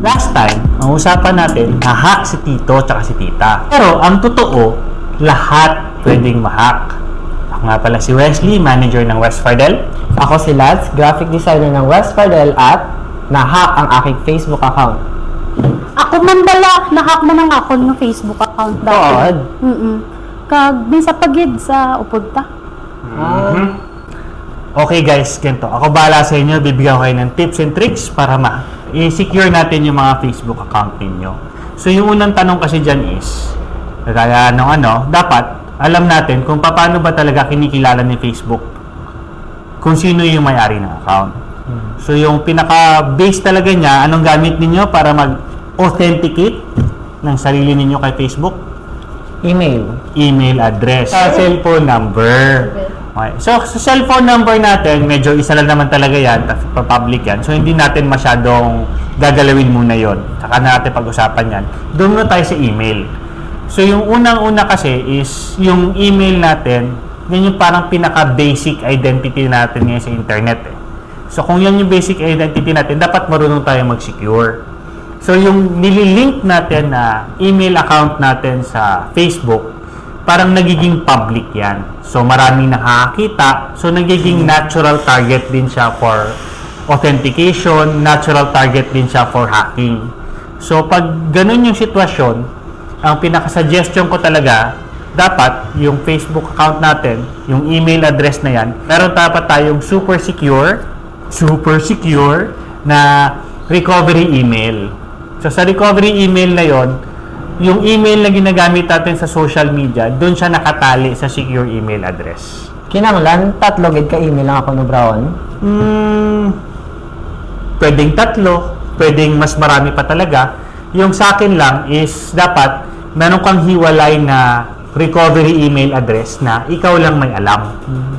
Last time, ang usapan natin, hack si Tito at si Tita. Pero ang totoo, lahat pwedeng ma-hack. Ako nga pala si Wesley, manager ng West Fardel. Ako si Lance, graphic designer ng West Fardel at na-hack ang aking Facebook account. Ako man bala, nahack man ang ako ng Facebook account dati. Kag din sa pagid sa upod ta. Okay guys, ganito. Ako bahala sa inyo, bibigyan ko kayo ng tips and tricks para i-secure natin yung mga Facebook account ninyo. So yung unang tanong kasi dyan is, kaya dapat alam natin kung paano ba talaga kinikilala ni Facebook kung sino yung may-ari ng account. So yung pinaka-base talaga niya, anong gamit ninyo para mag-authenticate ng sarili ninyo kay Facebook? Email address. Cellphone number. Okay. So, sa cellphone number natin, medyo isa lang naman talaga yan, public yan. So, hindi natin masyadong gagalawin muna yon. Saka natin pag-usapan yan. Doon na tayo sa email. So, yung unang-una kasi is yung email natin, yan yung parang pinaka-basic identity natin ngayon sa internet. So, kung yan yung basic identity natin, dapat marunong tayo mag-secure. So, yung nililink natin na email account natin sa Facebook, parang nagiging public yan. So, maraming nakakakita. So, nagiging natural target din siya for authentication, natural target din siya for hacking. So, pag ganun yung sitwasyon, ang pinaka-suggestion ko talaga, dapat yung Facebook account natin, yung email address na yan, meron dapat tayong super secure na recovery email. So, sa recovery email na yon, yung email na ginagamit natin sa social media, doon siya nakatali sa secure email address. Kinanglan, tatlogid ka email lang ako no Brown? Pwedeng tatlo, pwedeng mas marami pa talaga. Yung sa akin lang is dapat meron kang hiwalay na recovery email address na ikaw lang may alam.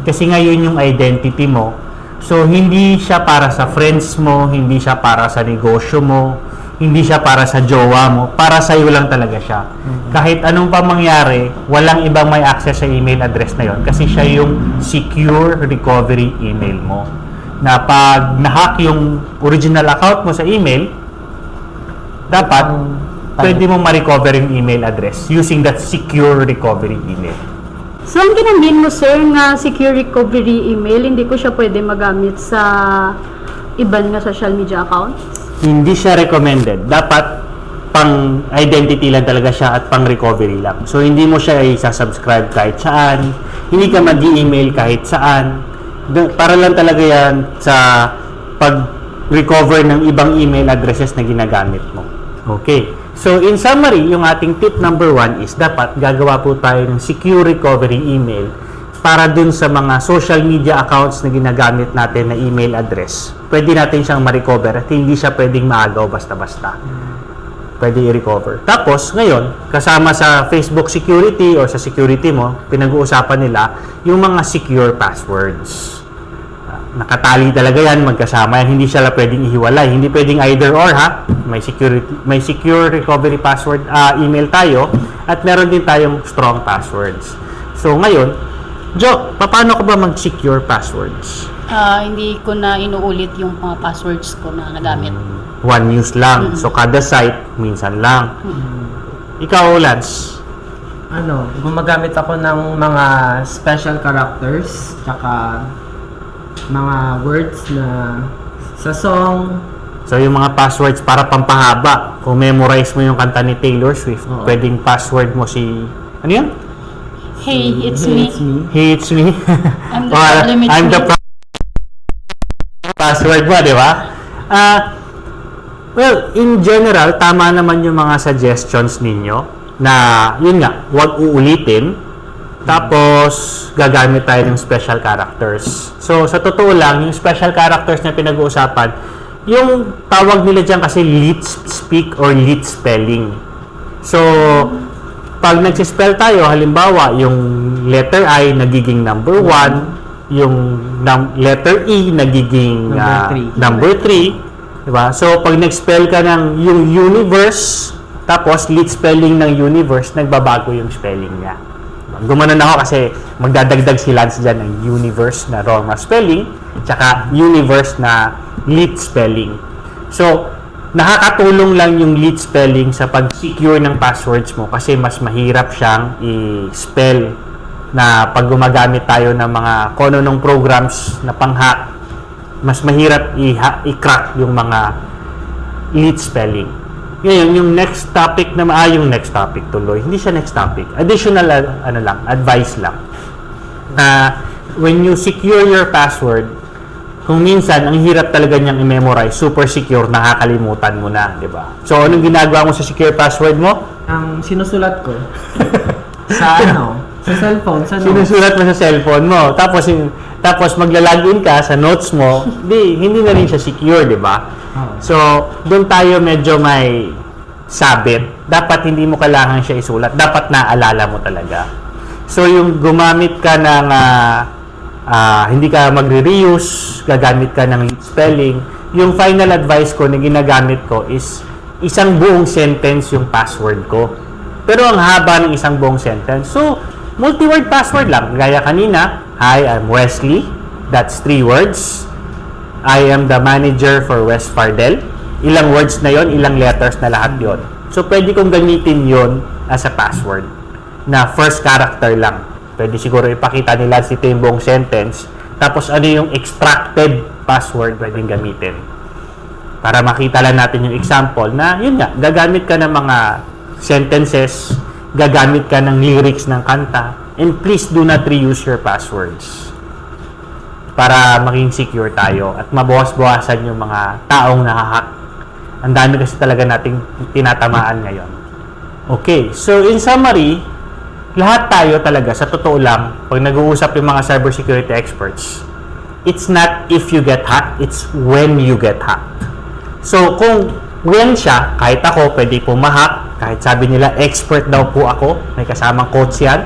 Kasi ngayon yung identity mo. So, hindi siya para sa friends mo, hindi siya para sa negosyo mo, hindi siya para sa jowa mo, para sa iyo lang talaga siya. Kahit anong pa mangyari, walang ibang may access sa email address na yon kasi siya yung secure recovery email mo. Na pag na-hack yung original account mo sa email, dapat pwede mo ma-recover yung email address using that secure recovery email. So, ang ginamit mo, sir, nga secure recovery email, hindi ko siya pwede magamit sa iban nga social media accounts? Hindi siya recommended. Dapat pang identity lang talaga siya at pang recovery lang. So, hindi mo siya i-subscribe kahit saan. Hindi ka mag-email kahit saan. Para lang talaga yan sa pag-recover ng ibang email addresses na ginagamit mo. Okay. So, in summary, yung ating tip number 1 is dapat gagawa po tayo ng secure recovery email para dun sa mga social media accounts na ginagamit natin na email address. Pwede natin siyang ma-recover at hindi siya pwedeng maagaw basta-basta. Pwede i-recover. Tapos, ngayon, kasama sa Facebook security o sa security mo, pinag-uusapan nila yung mga secure passwords. Nakatali talaga yan, magkasama yan. Hindi siya pwedeng ihiwalay. Hindi pwedeng either or, ha? May secure recovery password email tayo at meron din tayong strong passwords. So, ngayon, Jo, paano ko ba mag-secure passwords? Hindi ko na inuulit yung mga passwords ko na nagamit. One use lang. So, kada site, minsan lang. Ikaw, Lance? Gumagamit ako ng mga special characters, tsaka mga words na sa song. So, yung mga passwords para pampahaba. Kung memorize mo yung kanta ni Taylor Swift, pwedeng password mo si... Ano yan? Hey, it's me. Hey, it's me. I'm the problem, it's I'm the me. Password mo, di ba? Well, in general, tama naman yung mga suggestions ninyo na, yun nga, huwag uulitin. Tapos, gagamit tayo ng special characters. So, sa totoo lang, yung special characters na pinag-uusapan, yung tawag nila dyan kasi leet speak or leet spelling. So, pag nagsispell tayo, halimbawa, yung letter I nagiging number 1, yung letter E nagiging number 3, diba? So, pag nag-spell ka ng yung universe, tapos leet spelling ng universe, nagbabago yung spelling niya. Gumanon ako kasi magdadagdag si Lance dyan ng universe na normal spelling, tsaka universe na leet spelling. So, nakakatulong lang yung lead spelling sa pag-secure ng passwords mo kasi mas mahirap siyang i-spell na pag gumagamit tayo ng mga kononong programs na pang-hack, mas mahirap i-crack yung mga lead spelling. Ngayon, yung next topic na yung next topic tuloy. Hindi siya next topic. Additional advice lang. Na when you secure your password, kung minsan ang hirap talaga niyang i-memorize, super secure, nakakalimutan mo na, di ba? So, anong ginagawa mo sa secure password mo? Ang sinusulat ko sa sa cellphone, sa notes. Sinusulat mo sa cellphone mo. Tapos magla-login ka sa notes mo, hindi na rin siya secure, di ba? So, doon tayo medyo may sabit. Dapat hindi mo kailangan siya isulat. Dapat naalala mo talaga. So, yung gumamit ka ng hindi ka magre-reuse, gagamit ka ng lead spelling, yung final advice ko na ginagamit ko is isang buong sentence yung password ko. Pero ang haba ng isang buong sentence. So, multi-word password lang. Gaya kanina, hi, I'm Wesley. That's 3 words. I am the manager for West Fardel. Ilang words na yon, ilang letters na lahat yon. So, pwede kong gamitin yon as a password na first character lang. Pwede siguro ipakita nila ito yung buong sentence. Tapos, ano yung extracted password pwedeng gamitin. Para makita lang natin yung example na, yun nga, gagamit ka ng mga sentences, gagamit ka ng lyrics ng kanta, and please do not reuse your passwords para maging secure tayo at mabawas-bawasan yung mga taong nahahack. Ang dami kasi talaga nating tinatamaan ngayon. Okay, so in summary, lahat tayo talaga, sa totoo lang, pag nag-uusap yung mga cybersecurity experts, it's not if you get hacked, it's when you get hacked. So, kung when siya, kahit ako, pwede po ma-hack, kahit sabi nila, expert daw po ako, may kasamang quotes yan,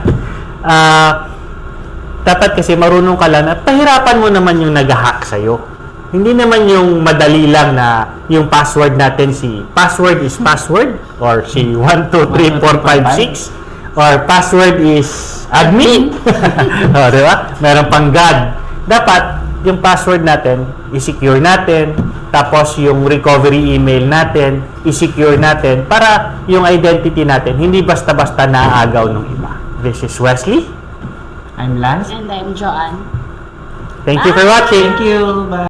dapat kasi marunong ka lang at pahirapan mo naman yung nag-hack sa'yo. Hindi naman yung madali lang na yung password natin password is password or 1, 2, 3, 4, 5, 6 or password is admin. O, diba? Meron pang God. Dapat yung password natin, i-secure natin, tapos yung recovery email natin, i-secure natin para yung identity natin hindi basta-basta naaagaw ng iba. This is Wesley. I'm Lance. And I'm Joanne. Thank you for watching. Thank you. Bye.